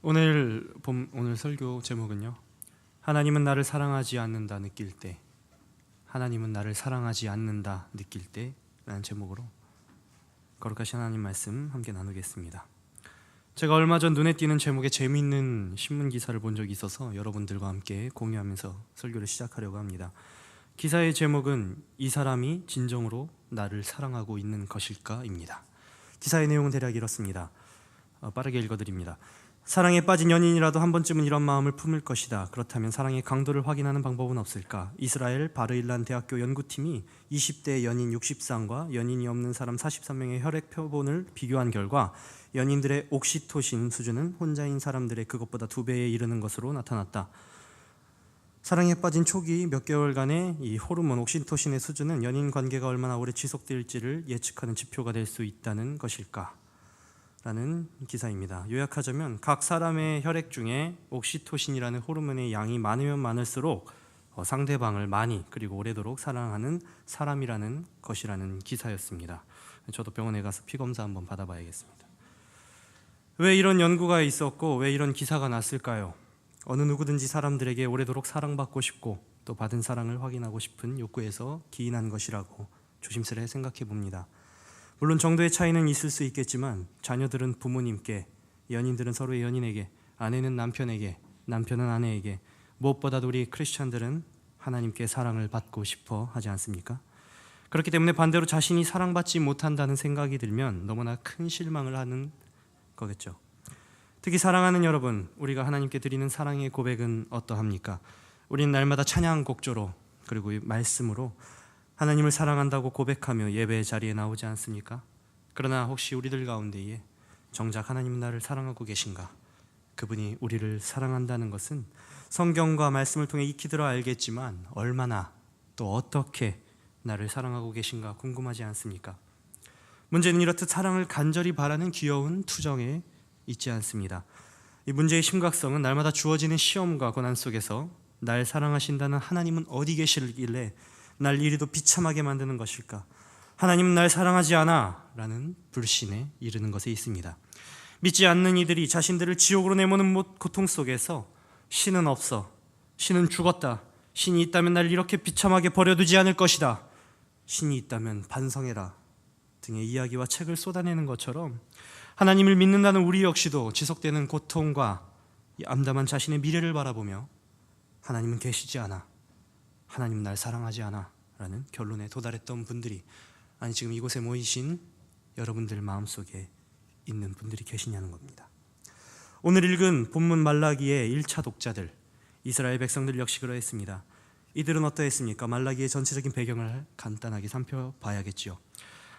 오늘 설교 제목은요, 하나님은 나를 사랑하지 않는다 느낄 때, 하나님은 나를 사랑하지 않는다 느낄 때 라는 제목으로 거룩하신 하나님 말씀 함께 나누겠습니다. 제가 얼마 전 눈에 띄는 제목의 재미있는 신문 기사를 본 적이 있어서 여러분들과 함께 공유하면서 설교를 시작하려고 합니다. 기사의 제목은 이 사람이 진정으로 나를 사랑하고 있는 것일까입니다. 기사의 내용은 대략 이렇습니다. 빠르게 읽어드립니다. 사랑에 빠진 연인이라도 한 번쯤은 이런 마음을 품을 것이다. 그렇다면 사랑의 강도를 확인하는 방법은 없을까? 이스라엘 바르일란 대학교 연구팀이 20대 연인 60쌍과 연인이 없는 사람 43명의 혈액 표본을 비교한 결과 연인들의 옥시토신 수준은 혼자인 사람들의 그것보다 2배에 이르는 것으로 나타났다. 사랑에 빠진 초기 몇 개월간의 이 호르몬 옥시토신의 수준은 연인 관계가 얼마나 오래 지속될지를 예측하는 지표가 될 수 있다는 것일까? 라는 기사입니다. 요약하자면 각 사람의 혈액 중에 옥시토신이라는 호르몬의 양이 많으면 많을수록 상대방을 많이 그리고 오래도록 사랑하는 사람이라는 것이라는 기사였습니다. 저도 병원에 가서 피검사 한번 받아봐야겠습니다. 왜 이런 연구가 있었고 왜 이런 기사가 났을까요? 어느 누구든지 사람들에게 오래도록 사랑받고 싶고 또 받은 사랑을 확인하고 싶은 욕구에서 기인한 것이라고 조심스레 생각해 봅니다. 물론 정도의 차이는 있을 수 있겠지만 자녀들은 부모님께, 연인들은 서로의 연인에게, 아내는 남편에게, 남편은 아내에게, 무엇보다도 우리 크리스찬들은 하나님께 사랑을 받고 싶어 하지 않습니까? 그렇기 때문에 반대로 자신이 사랑받지 못한다는 생각이 들면 너무나 큰 실망을 하는 거겠죠. 특히 사랑하는 여러분, 우리가 하나님께 드리는 사랑의 고백은 어떠합니까? 우리는 날마다 찬양 곡조로 그리고 말씀으로 하나님을 사랑한다고 고백하며 예배의 자리에 나오지 않습니까? 그러나 혹시 우리들 가운데에 정작 하나님은 나를 사랑하고 계신가? 그분이 우리를 사랑한다는 것은 성경과 말씀을 통해 익히 들어 알겠지만 얼마나 또 어떻게 나를 사랑하고 계신가 궁금하지 않습니까? 문제는 이렇듯 사랑을 간절히 바라는 귀여운 투정에 있지 않습니다. 이 문제의 심각성은 날마다 주어지는 시험과 고난 속에서 날 사랑하신다는 하나님은 어디 계시길래 날 이리도 비참하게 만드는 것일까? 하나님은 날 사랑하지 않아 라는 불신에 이르는 것에 있습니다. 믿지 않는 이들이 자신들을 지옥으로 내모는 고통 속에서 신은 없어, 신은 죽었다, 신이 있다면 날 이렇게 비참하게 버려두지 않을 것이다, 신이 있다면 반성해라 등의 이야기와 책을 쏟아내는 것처럼 하나님을 믿는다는 우리 역시도 지속되는 고통과 암담한 자신의 미래를 바라보며 하나님은 계시지 않아, 하나님은 날 사랑하지 않아 라는 결론에 도달했던 분들이, 아니 지금 이곳에 모이신 여러분들 마음속에 있는 분들이 계시냐는 겁니다. 오늘 읽은 본문 말라기의 1차 독자들, 이스라엘 백성들 역시 그러했습니다. 이들은 어떠했습니까? 말라기의 전체적인 배경을 간단하게 살펴봐야겠지요.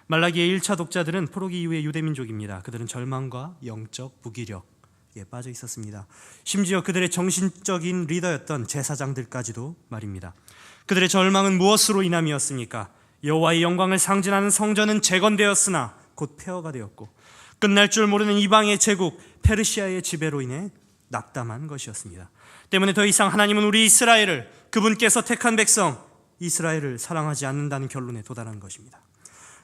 말라기의 1차 독자들은 포로기 이후의 유대민족입니다. 그들은 절망과 영적 무기력에 빠져 있었습니다. 심지어 그들의 정신적인 리더였던 제사장들까지도 말입니다. 그들의 절망은 무엇으로 인함이었습니까? 여호와의 영광을 상징하는 성전은 재건되었으나 곧 폐허가 되었고 끝날 줄 모르는 이방의 제국 페르시아의 지배로 인해 낙담한 것이었습니다. 때문에 더 이상 하나님은 우리 이스라엘을, 그분께서 택한 백성 이스라엘을 사랑하지 않는다는 결론에 도달한 것입니다.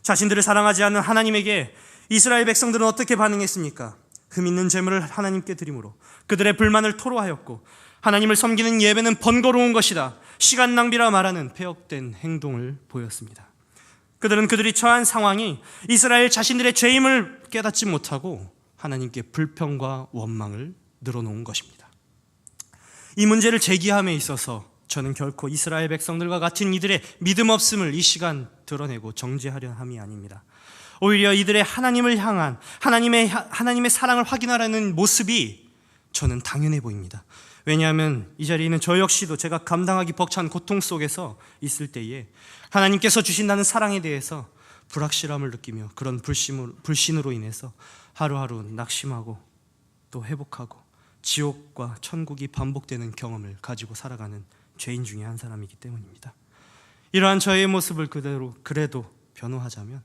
자신들을 사랑하지 않는 하나님에게 이스라엘 백성들은 어떻게 반응했습니까? 흠있는 제물을 하나님께 드림으로 그들의 불만을 토로하였고 하나님을 섬기는 예배는 번거로운 것이다, 시간 낭비라 말하는 폐역된 행동을 보였습니다. 그들은 그들이 처한 상황이 이스라엘 자신들의 죄임을 깨닫지 못하고 하나님께 불평과 원망을 늘어놓은 것입니다. 이 문제를 제기함에 있어서 저는 결코 이스라엘 백성들과 같은 이들의 믿음 없음을 이 시간 드러내고 정죄하려 함이 아닙니다. 오히려 이들의 하나님을 향한 하나님의 사랑을 확인하라는 모습이 저는 당연해 보입니다. 왜냐하면 이 자리에 있는 저 역시도 제가 감당하기 벅찬 고통 속에서 있을 때에 하나님께서 주신다는 사랑에 대해서 불확실함을 느끼며 그런 불신으로 인해서 하루하루 낙심하고 또 회복하고 지옥과 천국이 반복되는 경험을 가지고 살아가는 죄인 중에 한 사람이기 때문입니다. 이러한 저의 모습을 그래도 변호하자면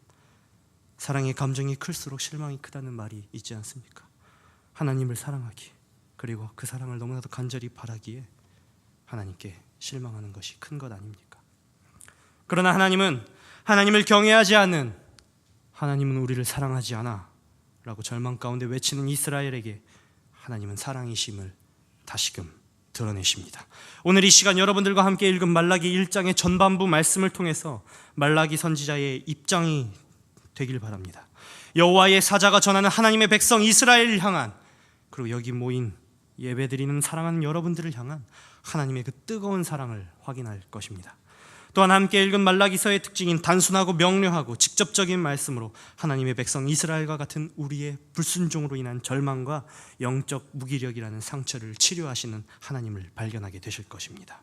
사랑의 감정이 클수록 실망이 크다는 말이 있지 않습니까? 하나님을 사랑하기, 그리고 그 사랑을 너무나도 간절히 바라기에 하나님께 실망하는 것이 큰 것 아닙니까? 그러나 하나님을 경외하지 않는, 하나님은 우리를 사랑하지 않아 라고 절망 가운데 외치는 이스라엘에게 하나님은 사랑이심을 다시금 드러내십니다. 오늘 이 시간 여러분들과 함께 읽은 말라기 1장의 전반부 말씀을 통해서 말라기 선지자의 입장이 되길 바랍니다. 여호와의 사자가 전하는 하나님의 백성 이스라엘을 향한, 그리고 여기 모인 예배드리는 사랑하는 여러분들을 향한 하나님의 그 뜨거운 사랑을 확인할 것입니다. 또한 함께 읽은 말라기서의 특징인 단순하고 명료하고 직접적인 말씀으로 하나님의 백성 이스라엘과 같은 우리의 불순종으로 인한 절망과 영적 무기력이라는 상처를 치료하시는 하나님을 발견하게 되실 것입니다.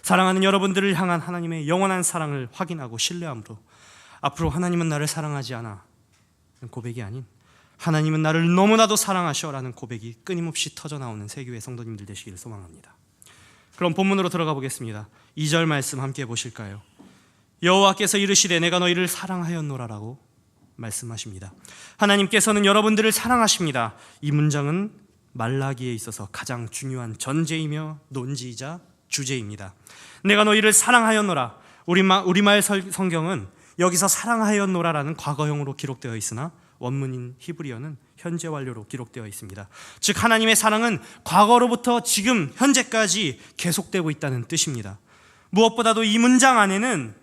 사랑하는 여러분들을 향한 하나님의 영원한 사랑을 확인하고 신뢰함으로 앞으로 하나님은 나를 사랑하지 않아 고백이 아닌 하나님은 나를 너무나도 사랑하셔라는 고백이 끊임없이 터져나오는 세교회 성도님들 되시기를 소망합니다. 그럼 본문으로 들어가 보겠습니다. 2절 말씀 함께 보실까요? 여호와께서 이르시되 내가 너희를 사랑하였노라라고 말씀하십니다. 하나님께서는 여러분들을 사랑하십니다. 이 문장은 말라기에 있어서 가장 중요한 전제이며 논지이자 주제입니다. 내가 너희를 사랑하였노라. 우리말 성경은 여기서 사랑하였노라라는 과거형으로 기록되어 있으나 원문인 히브리어는 현재 완료로 기록되어 있습니다. 즉 하나님의 사랑은 과거로부터 지금 현재까지 계속되고 있다는 뜻입니다. 무엇보다도 이 문장 안에는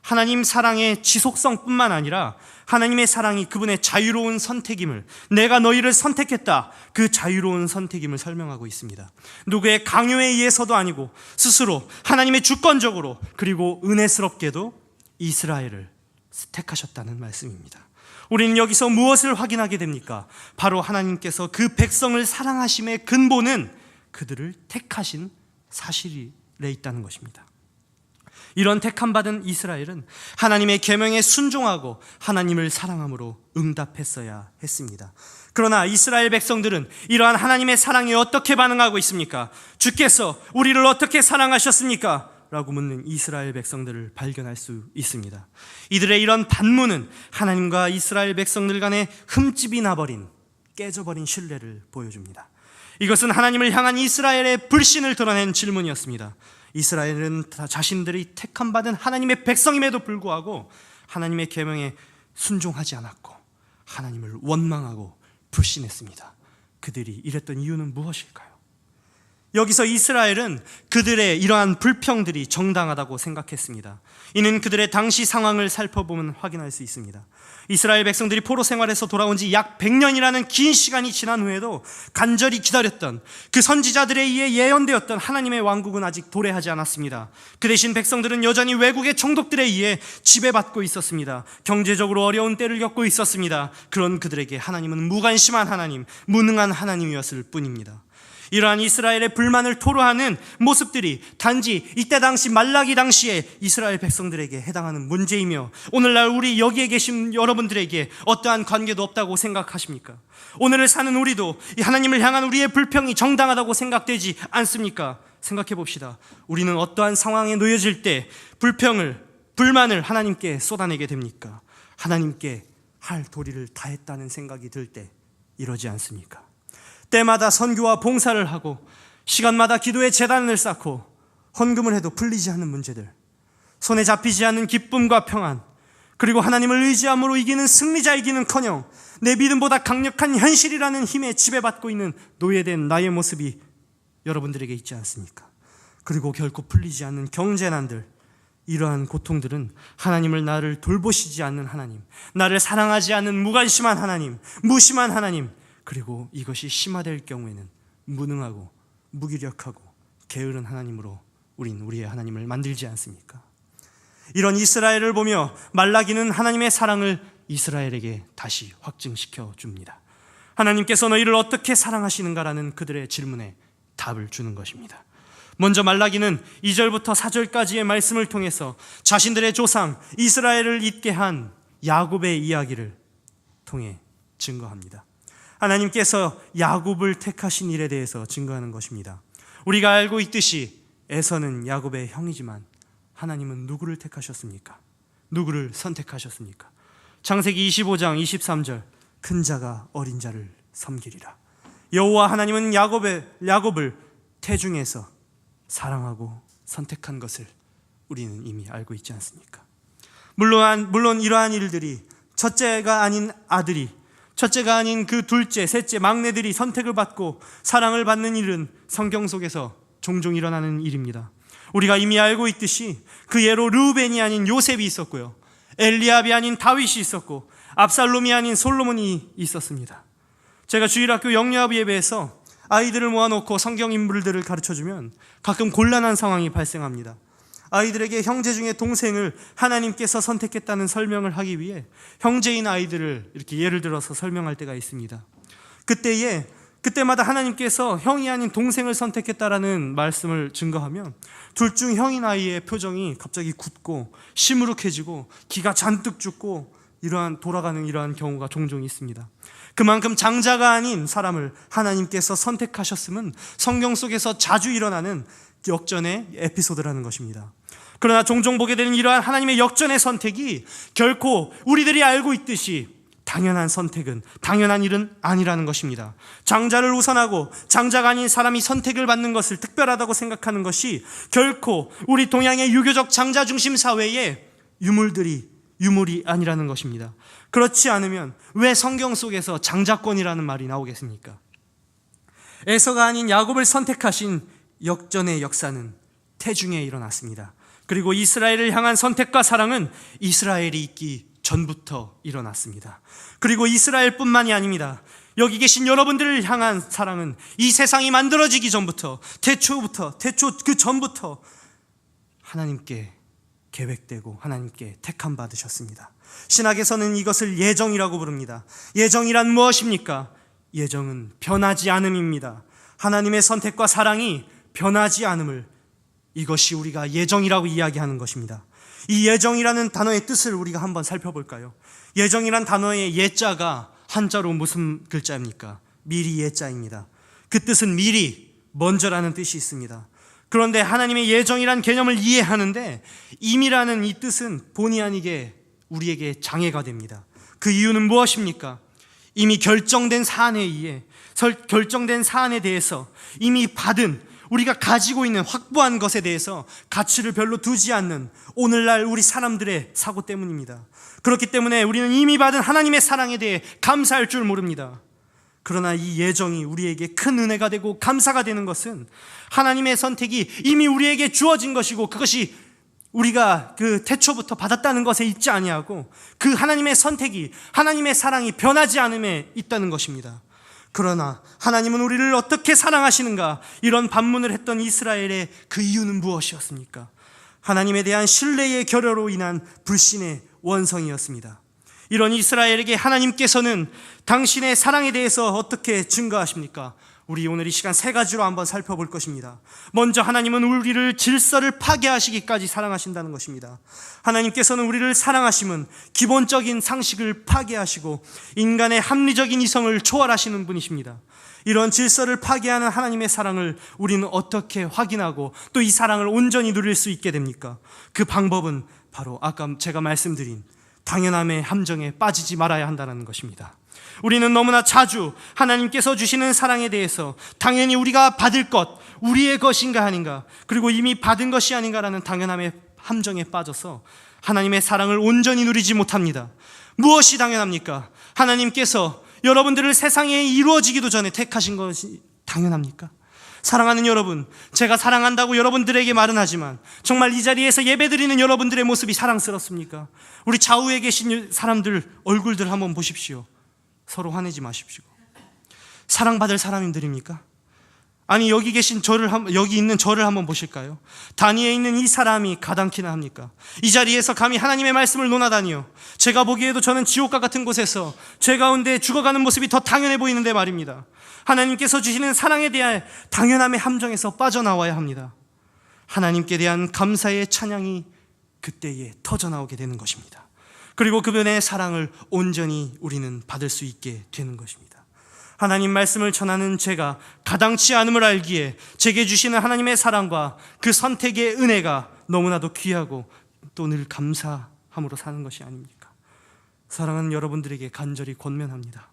하나님 사랑의 지속성뿐만 아니라 하나님의 사랑이 그분의 자유로운 선택임을, 내가 너희를 선택했다, 그 자유로운 선택임을 설명하고 있습니다. 누구의 강요에 의해서도 아니고 스스로 하나님의 주권적으로 그리고 은혜스럽게도 이스라엘을 택하셨다는 말씀입니다. 우리는 여기서 무엇을 확인하게 됩니까? 바로 하나님께서 그 백성을 사랑하심의 근본은 그들을 택하신 사실에 있다는 것입니다. 이런 택함받은 이스라엘은 하나님의 계명에 순종하고 하나님을 사랑함으로 응답했어야 했습니다. 그러나 이스라엘 백성들은 이러한 하나님의 사랑에 어떻게 반응하고 있습니까? 주께서 우리를 어떻게 사랑하셨습니까? 라고 묻는 이스라엘 백성들을 발견할 수 있습니다. 이들의 이런 반문은 하나님과 이스라엘 백성들 간에 흠집이 나버린, 깨져버린 신뢰를 보여줍니다. 이것은 하나님을 향한 이스라엘의 불신을 드러낸 질문이었습니다. 이스라엘은 자신들이 택함받은 하나님의 백성임에도 불구하고 하나님의 계명에 순종하지 않았고 하나님을 원망하고 불신했습니다. 그들이 이랬던 이유는 무엇일까요? 여기서 이스라엘은 그들의 이러한 불평들이 정당하다고 생각했습니다. 이는 그들의 당시 상황을 살펴보면 확인할 수 있습니다. 이스라엘 백성들이 포로 생활에서 돌아온 지 약 100년이라는 긴 시간이 지난 후에도 간절히 기다렸던 그 선지자들에 의해 예언되었던 하나님의 왕국은 아직 도래하지 않았습니다. 그 대신 백성들은 여전히 외국의 총독들에 의해 지배받고 있었습니다. 경제적으로 어려운 때를 겪고 있었습니다. 그런 그들에게 하나님은 무관심한 하나님, 무능한 하나님이었을 뿐입니다. 이러한 이스라엘의 불만을 토로하는 모습들이 단지 이때 당시 말라기 당시에 이스라엘 백성들에게 해당하는 문제이며 오늘날 우리 여기에 계신 여러분들에게 어떠한 관계도 없다고 생각하십니까? 오늘을 사는 우리도 하나님을 향한 우리의 불평이 정당하다고 생각되지 않습니까? 생각해 봅시다. 우리는 어떠한 상황에 놓여질 때 불만을 하나님께 쏟아내게 됩니까? 하나님께 할 도리를 다했다는 생각이 들 때 이러지 않습니까? 때마다 선교와 봉사를 하고 시간마다 기도의 제단을 쌓고 헌금을 해도 풀리지 않는 문제들, 손에 잡히지 않는 기쁨과 평안, 그리고 하나님을 의지함으로 이기는 승리자이기는커녕 내 믿음보다 강력한 현실이라는 힘에 지배받고 있는 노예된 나의 모습이 여러분들에게 있지 않습니까? 그리고 결코 풀리지 않는 경제난들, 이러한 고통들은 하나님을 나를 돌보시지 않는 하나님, 나를 사랑하지 않는 무관심한 하나님, 무심한 하나님, 그리고 이것이 심화될 경우에는 무능하고 무기력하고 게으른 하나님으로 우리의 하나님을 만들지 않습니까? 이런 이스라엘을 보며 말라기는 하나님의 사랑을 이스라엘에게 다시 확증시켜 줍니다. 하나님께서 너희를 어떻게 사랑하시는가라는 그들의 질문에 답을 주는 것입니다. 먼저 말라기는 2절부터 4절까지의 말씀을 통해서 자신들의 조상 이스라엘을 잇게 한 야곱의 이야기를 통해 증거합니다. 하나님께서 야곱을 택하신 일에 대해서 증거하는 것입니다. 우리가 알고 있듯이 에서는 야곱의 형이지만 하나님은 누구를 택하셨습니까? 누구를 선택하셨습니까? 창세기 25장 23절, 큰 자가 어린 자를 섬기리라. 여호와 하나님은 야곱을 태중에서 사랑하고 선택한 것을 우리는 이미 알고 있지 않습니까? 물론 이러한 일들이 첫째가 아닌 아들이 첫째가 아닌 그 둘째, 셋째, 막내들이 선택을 받고 사랑을 받는 일은 성경 속에서 종종 일어나는 일입니다. 우리가 이미 알고 있듯이 그 예로 르우벤이 아닌 요셉이 있었고요, 엘리압이 아닌 다윗이 있었고, 압살롬이 아닌 솔로몬이 있었습니다. 제가 주일학교 영유아부 예배에서 아이들을 모아놓고 성경 인물들을 가르쳐주면 가끔 곤란한 상황이 발생합니다. 아이들에게 형제 중에 동생을 하나님께서 선택했다는 설명을 하기 위해 형제인 아이들을 이렇게 예를 들어서 설명할 때가 있습니다. 그때마다 하나님께서 형이 아닌 동생을 선택했다라는 말씀을 증거하면 둘 중 형인 아이의 표정이 갑자기 굳고 시무룩해지고 기가 잔뜩 죽고 돌아가는 이러한 경우가 종종 있습니다. 그만큼 장자가 아닌 사람을 하나님께서 선택하셨음은 성경 속에서 자주 일어나는 역전의 에피소드라는 것입니다. 그러나 종종 보게 되는 이러한 하나님의 역전의 선택이 결코 우리들이 알고 있듯이 당연한 선택은, 당연한 일은 아니라는 것입니다. 장자를 우선하고 장자가 아닌 사람이 선택을 받는 것을 특별하다고 생각하는 것이 결코 우리 동양의 유교적 장자 중심 사회의 유물이 아니라는 것입니다. 그렇지 않으면 왜 성경 속에서 장자권이라는 말이 나오겠습니까? 에서가 아닌 야곱을 선택하신 역전의 역사는 태중에 일어났습니다. 그리고 이스라엘을 향한 선택과 사랑은 이스라엘이 있기 전부터 일어났습니다. 그리고 이스라엘뿐만이 아닙니다. 여기 계신 여러분들을 향한 사랑은 이 세상이 만들어지기 전부터, 태초 그 전부터 하나님께 계획되고 하나님께 택함 받으셨습니다. 신학에서는 이것을 예정이라고 부릅니다. 예정이란 무엇입니까? 예정은 변하지 않음입니다. 하나님의 선택과 사랑이 변하지 않음을, 이것이 우리가 예정이라고 이야기하는 것입니다. 이 예정이라는 단어의 뜻을 우리가 한번 살펴볼까요? 예정이란 단어의 예자가 한자로 무슨 글자입니까? 미리 예자입니다. 그 뜻은 미리, 먼저라는 뜻이 있습니다. 그런데 하나님의 예정이란 개념을 이해하는데 임이라는 이 뜻은 본의 아니게 우리에게 장애가 됩니다. 그 이유는 무엇입니까? 이미 결정된 사안에 대해서 이미 받은, 우리가 가지고 있는 확보한 것에 대해서 가치를 별로 두지 않는 오늘날 우리 사람들의 사고 때문입니다. 그렇기 때문에 우리는 이미 받은 하나님의 사랑에 대해 감사할 줄 모릅니다. 그러나 이 예정이 우리에게 큰 은혜가 되고 감사가 되는 것은 하나님의 선택이 이미 우리에게 주어진 것이고, 그것이 우리가 그 태초부터 받았다는 것에 있지 아니하고 그 하나님의 선택이, 하나님의 사랑이 변하지 않음에 있다는 것입니다. 그러나 하나님은 우리를 어떻게 사랑하시는가, 이런 반문을 했던 이스라엘의 그 이유는 무엇이었습니까? 하나님에 대한 신뢰의 결여로 인한 불신의 원성이었습니다. 이런 이스라엘에게 하나님께서는 당신의 사랑에 대해서 어떻게 증거하십니까? 우리 오늘 이 시간 세 가지로 한번 살펴볼 것입니다. 먼저 하나님은 우리를 질서를 파괴하시기까지 사랑하신다는 것입니다. 하나님께서는 우리를 사랑하심은 기본적인 상식을 파괴하시고 인간의 합리적인 이성을 초월하시는 분이십니다. 이런 질서를 파괴하는 하나님의 사랑을 우리는 어떻게 확인하고 또 이 사랑을 온전히 누릴 수 있게 됩니까? 그 방법은 바로 아까 제가 말씀드린 당연함의 함정에 빠지지 말아야 한다는 것입니다. 우리는 너무나 자주 하나님께서 주시는 사랑에 대해서 당연히 우리가 받을 것, 우리의 것인가 아닌가, 그리고 이미 받은 것이 아닌가라는 당연함의 함정에 빠져서 하나님의 사랑을 온전히 누리지 못합니다. 무엇이 당연합니까? 하나님께서 여러분들을 세상에 이루어지기도 전에 택하신 것이 당연합니까? 사랑하는 여러분, 제가 사랑한다고 여러분들에게 말은 하지만 정말 이 자리에서 예배드리는 여러분들의 모습이 사랑스럽습니까? 우리 좌우에 계신 사람들 얼굴들 한번 보십시오. 서로 화내지 마십시오. 사랑받을 사람들입니까? 아니, 여기 있는 저를 한번 보실까요? 단위에 있는 이 사람이 가당키나 합니까? 이 자리에서 감히 하나님의 말씀을 논하다니요. 제가 보기에도 저는 지옥과 같은 곳에서 죄 가운데 죽어가는 모습이 더 당연해 보이는데 말입니다. 하나님께서 주시는 사랑에 대한 당연함의 함정에서 빠져나와야 합니다. 하나님께 대한 감사의 찬양이 그때에 터져나오게 되는 것입니다. 그리고 그분의 사랑을 온전히 우리는 받을 수 있게 되는 것입니다. 하나님 말씀을 전하는 제가 가당치 않음을 알기에 제게 주시는 하나님의 사랑과 그 선택의 은혜가 너무나도 귀하고 또 늘 감사함으로 사는 것이 아닙니까? 사랑하는 여러분들에게 간절히 권면합니다.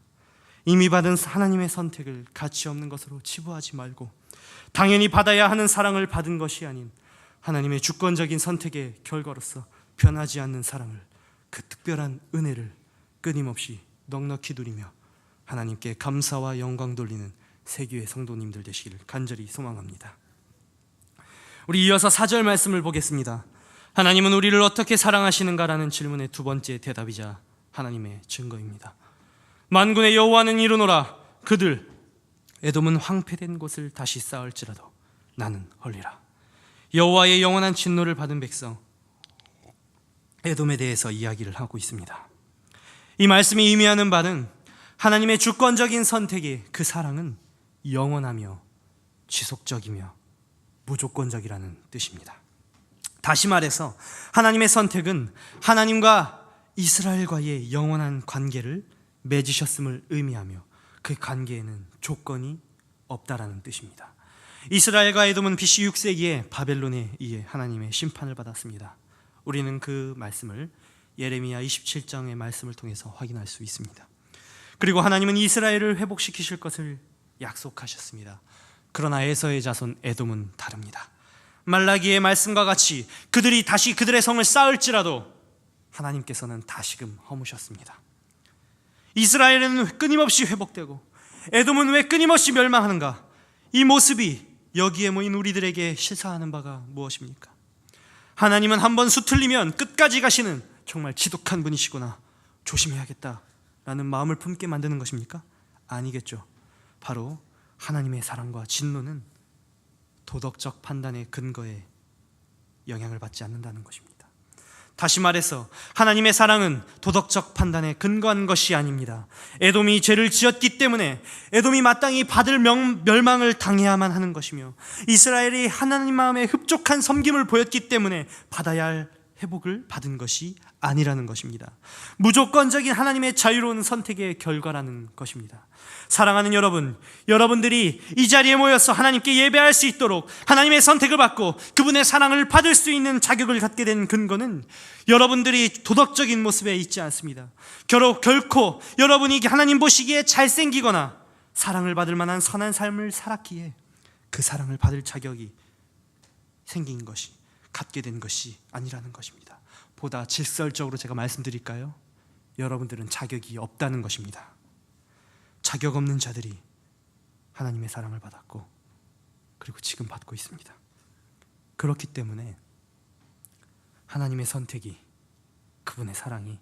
이미 받은 하나님의 선택을 가치 없는 것으로 치부하지 말고 당연히 받아야 하는 사랑을 받은 것이 아닌 하나님의 주권적인 선택의 결과로서 변하지 않는 사랑을, 그 특별한 은혜를 끊임없이 넉넉히 누리며 하나님께 감사와 영광 돌리는 세교회 성도님들 되시기를 간절히 소망합니다. 우리 이어서 4절 말씀을 보겠습니다. 하나님은 우리를 어떻게 사랑하시는가라는 질문의 두 번째 대답이자 하나님의 증거입니다. 만군의 여호와는 이르노라. 그들 에돔은 황폐된 곳을 다시 쌓을지라도 나는 헐리라. 여호와의 영원한 진노를 받은 백성 에돔에 대해서 이야기를 하고 있습니다. 이 말씀이 의미하는 바는 하나님의 주권적인 선택의 그 사랑은 영원하며 지속적이며 무조건적이라는 뜻입니다. 다시 말해서 하나님의 선택은 하나님과 이스라엘과의 영원한 관계를 맺으셨음을 의미하며 그 관계에는 조건이 없다라는 뜻입니다. 이스라엘과 에돔은 BC 6세기에 바벨론에 의해 하나님의 심판을 받았습니다. 우리는 그 말씀을 예레미야 27장의 말씀을 통해서 확인할 수 있습니다. 그리고 하나님은 이스라엘을 회복시키실 것을 약속하셨습니다. 그러나 에서의 자손 에돔은 다릅니다. 말라기의 말씀과 같이 그들이 다시 그들의 성을 쌓을지라도 하나님께서는 다시금 허무셨습니다. 이스라엘은 끊임없이 회복되고 에돔은 왜 끊임없이 멸망하는가? 이 모습이 여기에 모인 우리들에게 시사하는 바가 무엇입니까? 하나님은 한번 수틀리면 끝까지 가시는 정말 지독한 분이시구나, 조심해야겠다라는 마음을 품게 만드는 것입니까? 아니겠죠. 바로 하나님의 사랑과 진노는 도덕적 판단의 근거에 영향을 받지 않는다는 것입니다. 다시 말해서 하나님의 사랑은 도덕적 판단에 근거한 것이 아닙니다. 에돔이 죄를 지었기 때문에 에돔이 마땅히 받을 멸망을 당해야만 하는 것이며 이스라엘이 하나님 마음에 흡족한 섬김을 보였기 때문에 받아야 할 회복을 받은 것이 아니라는 것입니다. 무조건적인 하나님의 자유로운 선택의 결과라는 것입니다. 사랑하는 여러분, 여러분들이 이 자리에 모여서 하나님께 예배할 수 있도록 하나님의 선택을 받고 그분의 사랑을 받을 수 있는 자격을 갖게 된 근거는 여러분들이 도덕적인 모습에 있지 않습니다. 결코 여러분이 하나님 보시기에 잘생기거나 사랑을 받을 만한 선한 삶을 살았기에 그 사랑을 받을 자격이 생긴 것이, 갖게 된 것이 아니라는 것입니다. 보다 질설적으로 제가 말씀드릴까요? 여러분들은 자격이 없다는 것입니다. 자격 없는 자들이 하나님의 사랑을 받았고 그리고 지금 받고 있습니다. 그렇기 때문에 하나님의 선택이, 그분의 사랑이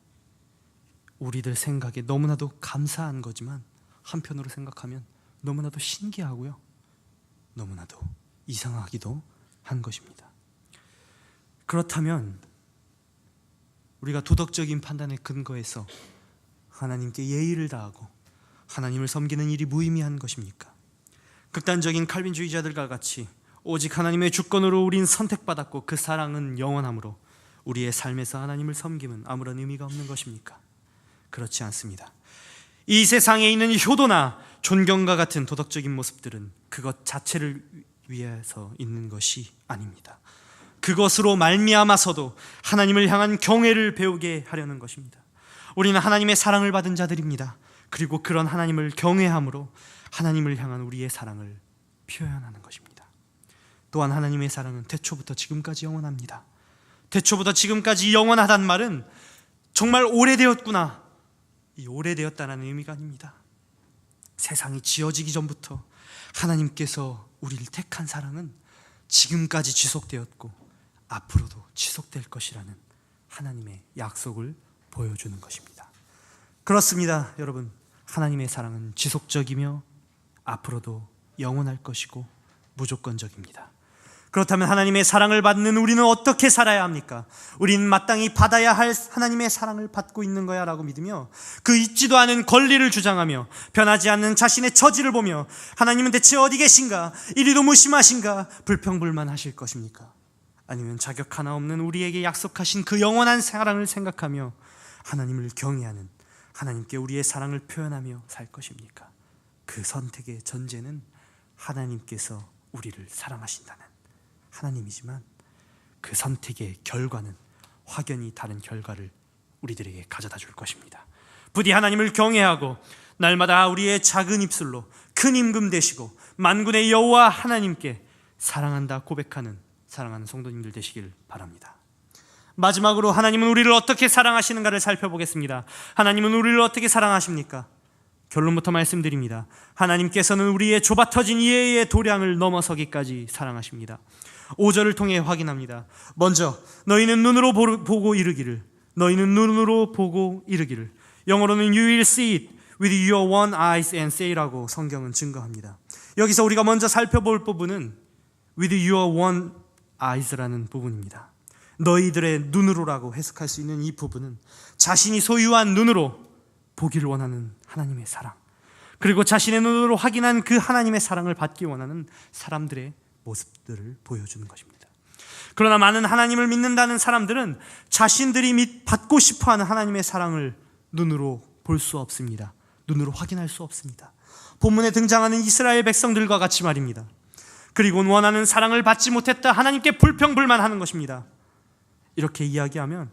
우리들 생각에 너무나도 감사한 거지만 한편으로 생각하면 너무나도 신기하고요, 너무나도 이상하기도 한 것입니다. 그렇다면 우리가 도덕적인 판단의 근거에서 하나님께 예의를 다하고 하나님을 섬기는 일이 무의미한 것입니까? 극단적인 칼빈주의자들과 같이 오직 하나님의 주권으로 우린 선택받았고 그 사랑은 영원함으로 우리의 삶에서 하나님을 섬김은 아무런 의미가 없는 것입니까? 그렇지 않습니다. 이 세상에 있는 효도나 존경과 같은 도덕적인 모습들은 그것 자체를 위해서 있는 것이 아닙니다. 그것으로 말미암아서도 하나님을 향한 경외를 배우게 하려는 것입니다. 우리는 하나님의 사랑을 받은 자들입니다. 그리고 그런 하나님을 경외함으로 하나님을 향한 우리의 사랑을 표현하는 것입니다. 또한 하나님의 사랑은 태초부터 지금까지 영원합니다. 태초부터 지금까지 영원하단 말은 정말 오래되었구나, 이 오래되었다는 의미가 아닙니다. 세상이 지어지기 전부터 하나님께서 우리를 택한 사랑은 지금까지 지속되었고 앞으로도 지속될 것이라는 하나님의 약속을 보여주는 것입니다. 그렇습니다, 여러분. 하나님의 사랑은 지속적이며 앞으로도 영원할 것이고 무조건적입니다. 그렇다면 하나님의 사랑을 받는 우리는 어떻게 살아야 합니까? 우리는 마땅히 받아야 할 하나님의 사랑을 받고 있는 거야 라고 믿으며 그 있지도 않은 권리를 주장하며 변하지 않는 자신의 처지를 보며 하나님은 대체 어디 계신가? 이리도 무심하신가? 불평불만하실 것입니까? 아니면 자격 하나 없는 우리에게 약속하신 그 영원한 사랑을 생각하며 하나님을 경외하는, 하나님께 우리의 사랑을 표현하며 살 것입니까? 그 선택의 전제는 하나님께서 우리를 사랑하신다는 하나님이지만 그 선택의 결과는 확연히 다른 결과를 우리들에게 가져다 줄 것입니다. 부디 하나님을 경외하고 날마다 우리의 작은 입술로 큰 임금 되시고 만군의 여호와 하나님께 사랑한다 고백하는 사랑하는 성도님들 되시길 바랍니다. 마지막으로 하나님은 우리를 어떻게 사랑하시는가를 살펴보겠습니다. 하나님은 우리를 어떻게 사랑하십니까? 결론부터 말씀드립니다. 하나님께서는 우리의 좁아터진 이해의 도량을 넘어서기까지 사랑하십니다. 5절을 통해 확인합니다. 먼저 너희는 눈으로 보고 이르기를, 너희는 눈으로 보고 이르기를. 영어로는 You will see it with your one eyes and say라고 성경은 증거합니다. 여기서 우리가 먼저 살펴볼 부분은 with your one eyes라는 부분입니다. 너희들의 눈으로라고 해석할 수 있는 이 부분은 자신이 소유한 눈으로 보기를 원하는 하나님의 사랑, 그리고 자신의 눈으로 확인한 그 하나님의 사랑을 받기 원하는 사람들의 모습들을 보여주는 것입니다. 그러나 많은 하나님을 믿는다는 사람들은 자신들이 받고 싶어하는 하나님의 사랑을 눈으로 볼 수 없습니다. 눈으로 확인할 수 없습니다. 본문에 등장하는 이스라엘 백성들과 같이 말입니다. 그리고 원하는 사랑을 받지 못했다, 하나님께 불평불만하는 것입니다. 이렇게 이야기하면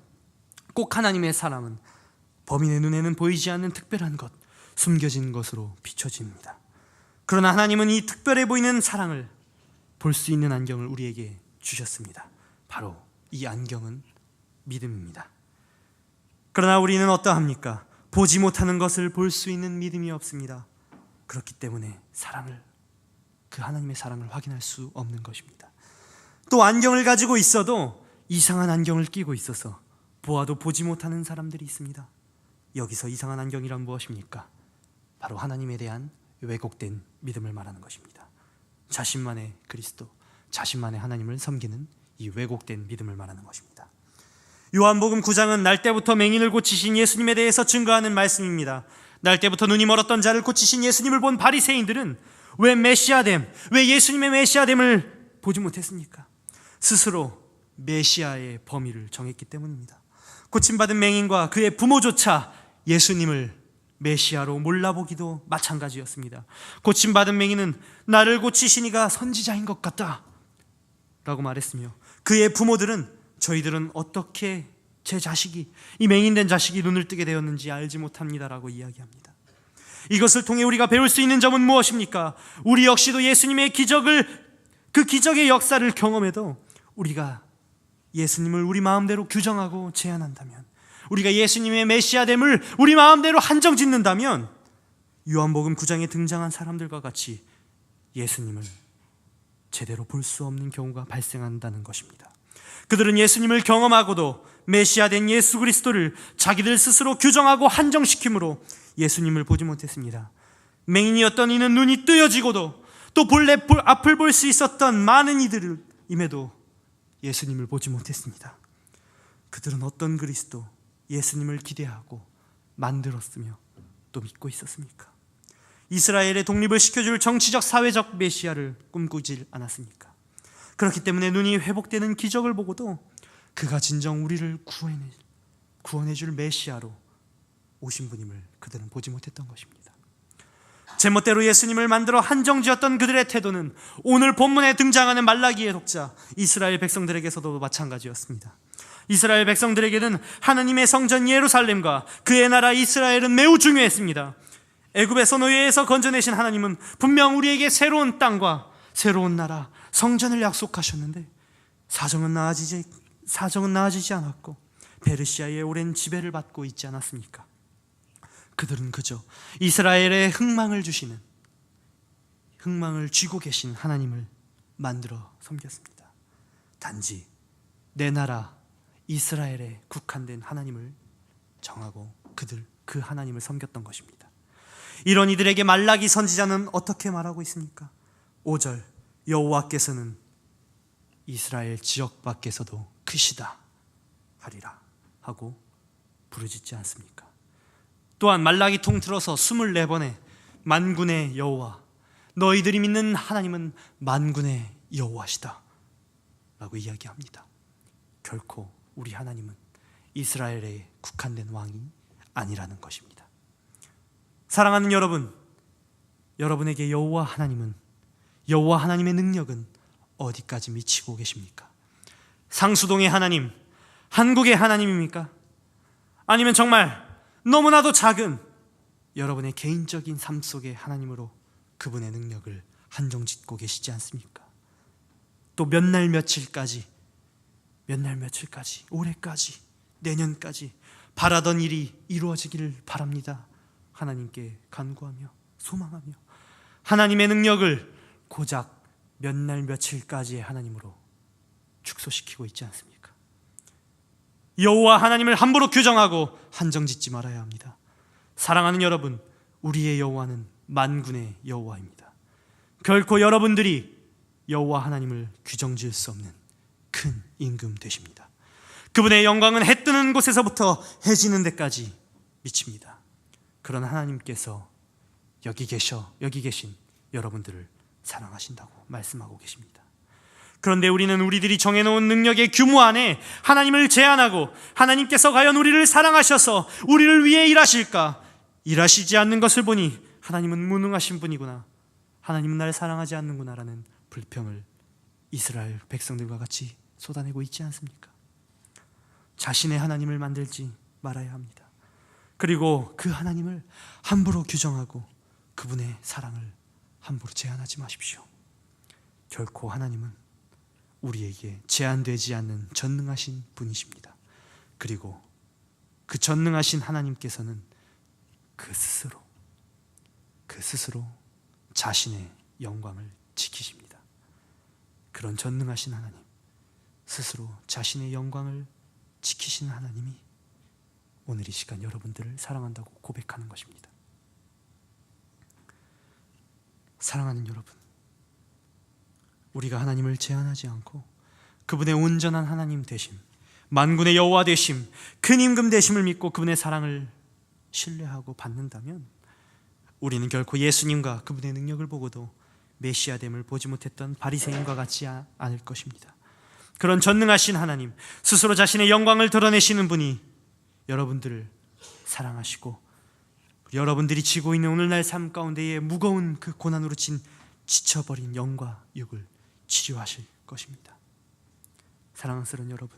꼭 하나님의 사랑은 범인의 눈에는 보이지 않는 특별한 것, 숨겨진 것으로 비춰집니다. 그러나 하나님은 이 특별해 보이는 사랑을 볼 수 있는 안경을 우리에게 주셨습니다. 바로 이 안경은 믿음입니다. 그러나 우리는 어떠합니까? 보지 못하는 것을 볼 수 있는 믿음이 없습니다. 그렇기 때문에 그 하나님의 사랑을 확인할 수 없는 것입니다. 또 안경을 가지고 있어도 이상한 안경을 끼고 있어서 보아도 보지 못하는 사람들이 있습니다. 여기서 이상한 안경이란 무엇입니까? 바로 하나님에 대한 왜곡된 믿음을 말하는 것입니다. 자신만의 그리스도, 자신만의 하나님을 섬기는 이 왜곡된 믿음을 말하는 것입니다. 요한복음 9장은 날 때부터 맹인을 고치신 예수님에 대해서 증거하는 말씀입니다. 날 때부터 눈이 멀었던 자를 고치신 예수님을 본 바리새인들은 왜 예수님의 메시아됨을 보지 못했습니까? 스스로 메시아의 범위를 정했기 때문입니다. 고침받은 맹인과 그의 부모조차 예수님을 메시아로 몰라보기도 마찬가지였습니다. 고침받은 맹인은 나를 고치시니가 선지자인 것 같다 라고 말했으며, 그의 부모들은 저희들은 어떻게 이 맹인된 자식이 눈을 뜨게 되었는지 알지 못합니다 라고 이야기합니다. 이것을 통해 우리가 배울 수 있는 점은 무엇입니까? 우리 역시도 예수님의 그 기적의 역사를 경험해도 우리가 예수님을 우리 마음대로 규정하고 제한한다면, 우리가 예수님의 메시아됨을 우리 마음대로 한정짓는다면 요한복음 9장에 등장한 사람들과 같이 예수님을 제대로 볼 수 없는 경우가 발생한다는 것입니다. 그들은 예수님을 경험하고도 메시아된 예수 그리스도를 자기들 스스로 규정하고 한정시킴으로 예수님을 보지 못했습니다. 맹인이었던 이는 눈이 뜨여지고도 또 본래 앞을 볼 수 있었던 많은 이들임에도 예수님을 보지 못했습니다. 그들은 어떤 그리스도, 예수님을 기대하고 만들었으며 또 믿고 있었습니까? 이스라엘의 독립을 시켜줄 정치적 사회적 메시아를 꿈꾸질 않았습니까? 그렇기 때문에 눈이 회복되는 기적을 보고도 그가 진정 우리를 구원해줄 메시아로 오신 분임을 그들은 보지 못했던 것입니다. 제멋대로 예수님을 만들어 한정지었던 그들의 태도는 오늘 본문에 등장하는 말라기의 독자 이스라엘 백성들에게서도 마찬가지였습니다. 이스라엘 백성들에게는 하나님의 성전 예루살렘과 그의 나라 이스라엘은 매우 중요했습니다. 애굽에서 노예에서 건져내신 하나님은 분명 우리에게 새로운 땅과 새로운 나라, 성전을 약속하셨는데 사정은 나아지지 않았고 페르시아의 오랜 지배를 받고 있지 않았습니까? 그들은 그저 이스라엘의 흥망을 쥐고 계신 하나님을 만들어 섬겼습니다. 단지 내 나라 이스라엘에 국한된 하나님을 정하고 그 하나님을 섬겼던 것입니다. 이런 이들에게 말라기 선지자는 어떻게 말하고 있습니까? 5절, 여호와께서는 이스라엘 지역 밖에서도 크시다 하리라 하고 부르짖지 않습니까? 또한 말라기 통틀어서 24번의 만군의 여호와, 너희들이 믿는 하나님은 만군의 여호와시다 라고 이야기합니다. 결코 우리 하나님은 이스라엘에 국한된 왕이 아니라는 것입니다. 사랑하는 여러분, 여러분에게 여호와 하나님의 능력은 어디까지 미치고 계십니까? 상수동의 하나님, 한국의 하나님입니까? 아니면 정말 너무나도 작은 여러분의 개인적인 삶 속의 하나님으로 그분의 능력을 한정짓고 계시지 않습니까? 또 몇 날 며칠까지, 올해까지, 내년까지 바라던 일이 이루어지기를 바랍니다 하나님께 간구하며 소망하며 하나님의 능력을 고작 몇 날 며칠까지의 하나님으로 축소시키고 있지 않습니까? 여호와 하나님을 함부로 규정하고 한정짓지 말아야 합니다. 사랑하는 여러분, 우리의 여호와는 만군의 여호와입니다. 결코 여러분들이 여호와 하나님을 규정지을 수 없는 큰 임금 되십니다. 그분의 영광은 해 뜨는 곳에서부터 해 지는 데까지 미칩니다. 그런 하나님께서 여기 계신 여러분들을 사랑하신다고 말씀하고 계십니다. 그런데 우리는 우리들이 정해놓은 능력의 규모 안에 하나님을 제한하고 하나님께서 과연 우리를 사랑하셔서 우리를 위해 일하실까? 일하시지 않는 것을 보니 하나님은 무능하신 분이구나, 하나님은 나를 사랑하지 않는구나라는 불평을 이스라엘 백성들과 같이 쏟아내고 있지 않습니까? 자신의 하나님을 만들지 말아야 합니다. 그리고 그 하나님을 함부로 규정하고 그분의 사랑을 함부로 제한하지 마십시오. 결코 하나님은 우리에게 제한되지 않는 전능하신 분이십니다. 그리고 그 전능하신 하나님께서는 그 스스로 자신의 영광을 지키십니다. 그런 전능하신 하나님, 스스로 자신의 영광을 지키시는 하나님이 오늘 이 시간 여러분들을 사랑한다고 고백하는 것입니다. 사랑하는 여러분, 우리가 하나님을 제한하지 않고 그분의 온전한 하나님 되심, 만군의 여호와 되심, 큰 임금 되심을 믿고 그분의 사랑을 신뢰하고 받는다면 우리는 결코 예수님과 그분의 능력을 보고도 메시아됨을 보지 못했던 바리새인과 같지 않을 것입니다. 그런 전능하신 하나님, 스스로 자신의 영광을 드러내시는 분이 여러분들을 사랑하시고 여러분들이 지고 있는 오늘날 삶 가운데에 무거운 그 고난으로 지쳐버린 영과 육을 치료하실 것입니다. 사랑스러운 여러분,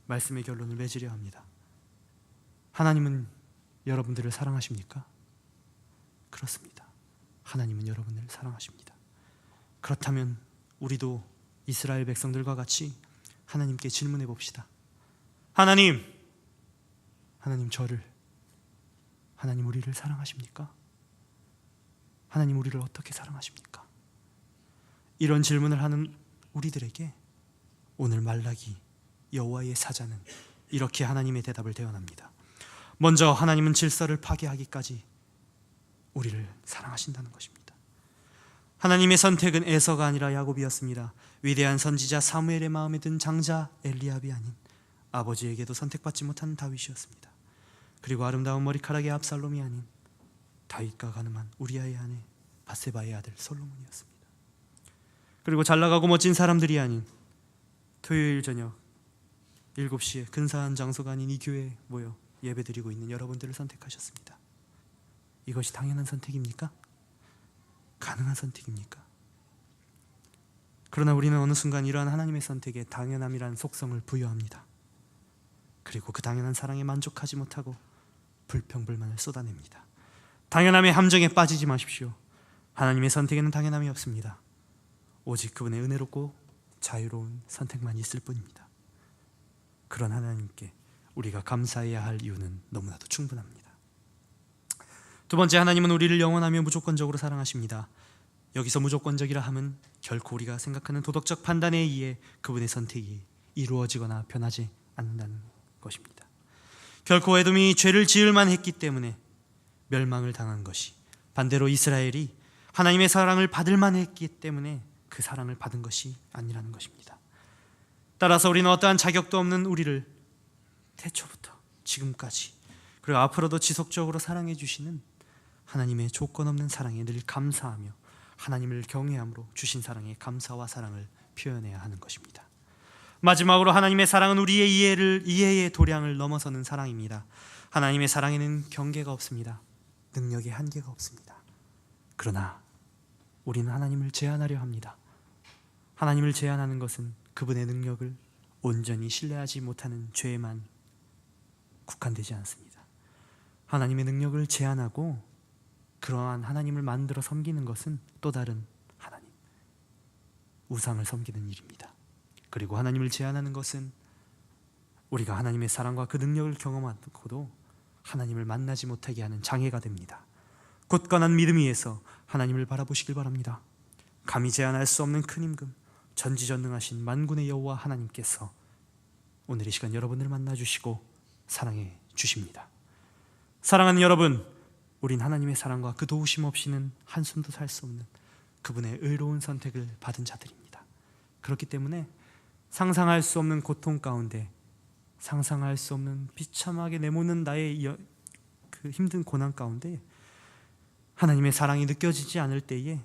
말씀의 결론을 맺으려 합니다. 하나님은 여러분들을 사랑하십니까? 그렇습니다. 하나님은 여러분을 사랑하십니다. 그렇다면 우리도 이스라엘 백성들과 같이 하나님께 질문해 봅시다. 하나님 하나님 우리를 사랑하십니까? 하나님 우리를 어떻게 사랑하십니까? 이런 질문을 하는 우리들에게 오늘 말라기 여호와의 사자는 이렇게 하나님의 대답을 대언합니다. 먼저 하나님은 질서를 파괴하기까지 우리를 사랑하신다는 것입니다. 하나님의 선택은 에서가 아니라 야곱이었습니다. 위대한 선지자 사무엘의 마음에 든 장자 엘리압이 아닌 아버지에게도 선택받지 못한 다윗이었습니다. 그리고 아름다운 머리카락의 압살롬이 아닌 다윗과 가늠한 우리아의 아내 바세바의 아들 솔로몬이었습니다. 그리고 잘나가고 멋진 사람들이 아닌 토요일 저녁 7시에 근사한 장소가 아닌 이 교회에 모여 예배드리고 있는 여러분들을 선택하셨습니다. 이것이 당연한 선택입니까? 가능한 선택입니까? 그러나 우리는 어느 순간 이러한 하나님의 선택에 당연함이란 속성을 부여합니다. 그리고 그 당연한 사랑에 만족하지 못하고 불평불만을 쏟아냅니다. 당연함의 함정에 빠지지 마십시오. 하나님의 선택에는 당연함이 없습니다. 오직 그분의 은혜롭고 자유로운 선택만 있을 뿐입니다. 그런 하나님께 우리가 감사해야 할 이유는 너무나도 충분합니다. 두 번째, 하나님은 우리를 영원하며 무조건적으로 사랑하십니다. 여기서 무조건적이라 함은 결코 우리가 생각하는 도덕적 판단에 의해 그분의 선택이 이루어지거나 변하지 않는다는 것입니다. 결코 에돔이 죄를 지을만 했기 때문에 멸망을 당한 것이, 반대로 이스라엘이 하나님의 사랑을 받을만 했기 때문에 그 사랑을 받은 것이 아니라는 것입니다. 따라서 우리는 어떠한 자격도 없는 우리를 태초부터 지금까지 그리고 앞으로도 지속적으로 사랑해 주시는 하나님의 조건 없는 사랑에 늘 감사하며 하나님을 경외함으로 주신 사랑에 감사와 사랑을 표현해야 하는 것입니다. 마지막으로 하나님의 사랑은 우리의 이해의 도량을 넘어서는 사랑입니다. 하나님의 사랑에는 경계가 없습니다. 능력의 한계가 없습니다. 그러나 우리는 하나님을 제한하려 합니다. 하나님을 제한하는 것은 그분의 능력을 온전히 신뢰하지 못하는 죄에만 국한되지 않습니다. 하나님의 능력을 제한하고 그러한 하나님을 만들어 섬기는 것은 또 다른 하나님, 우상을 섬기는 일입니다. 그리고 하나님을 제한하는 것은 우리가 하나님의 사랑과 그 능력을 경험하고도 하나님을 만나지 못하게 하는 장애가 됩니다. 굳건한 믿음 위에서 하나님을 바라보시길 바랍니다. 감히 제한할 수 없는 큰 임금, 전지전능하신 만군의 여호와 하나님께서 오늘 이 시간 여러분을 만나주시고 사랑해 주십니다. 사랑하는 여러분, 우린 하나님의 사랑과 그 도우심 없이는 한숨도 살 수 없는 그분의 의로운 선택을 받은 자들입니다. 그렇기 때문에 상상할 수 없는 고통 가운데, 상상할 수 없는 비참하게 내모는 나의 그 힘든 고난 가운데 하나님의 사랑이 느껴지지 않을 때에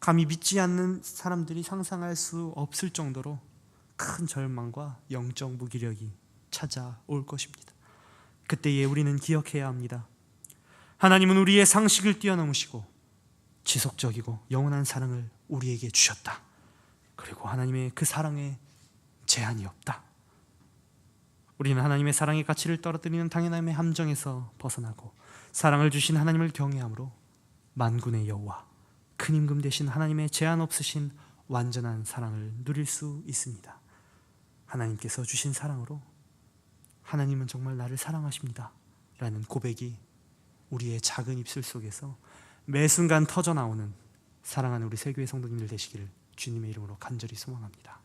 감히 믿지 않는 사람들이 상상할 수 없을 정도로 큰 절망과 영적 무기력이 찾아올 것입니다. 그때에 우리는 기억해야 합니다. 하나님은 우리의 상식을 뛰어넘으시고 지속적이고 영원한 사랑을 우리에게 주셨다. 그리고 하나님의 그 사랑에 제한이 없다. 우리는 하나님의 사랑의 가치를 떨어뜨리는 당연함의 함정에서 벗어나고 사랑을 주신 하나님을 경외함으로 만군의 여호와, 큰 임금 되신 하나님의 제한 없으신 완전한 사랑을 누릴 수 있습니다. 하나님께서 주신 사랑으로 하나님은 정말 나를 사랑하십니다 라는 고백이 우리의 작은 입술 속에서 매 순간 터져나오는 사랑하는 우리 세교회 성도님들 되시기를 주님의 이름으로 간절히 소망합니다.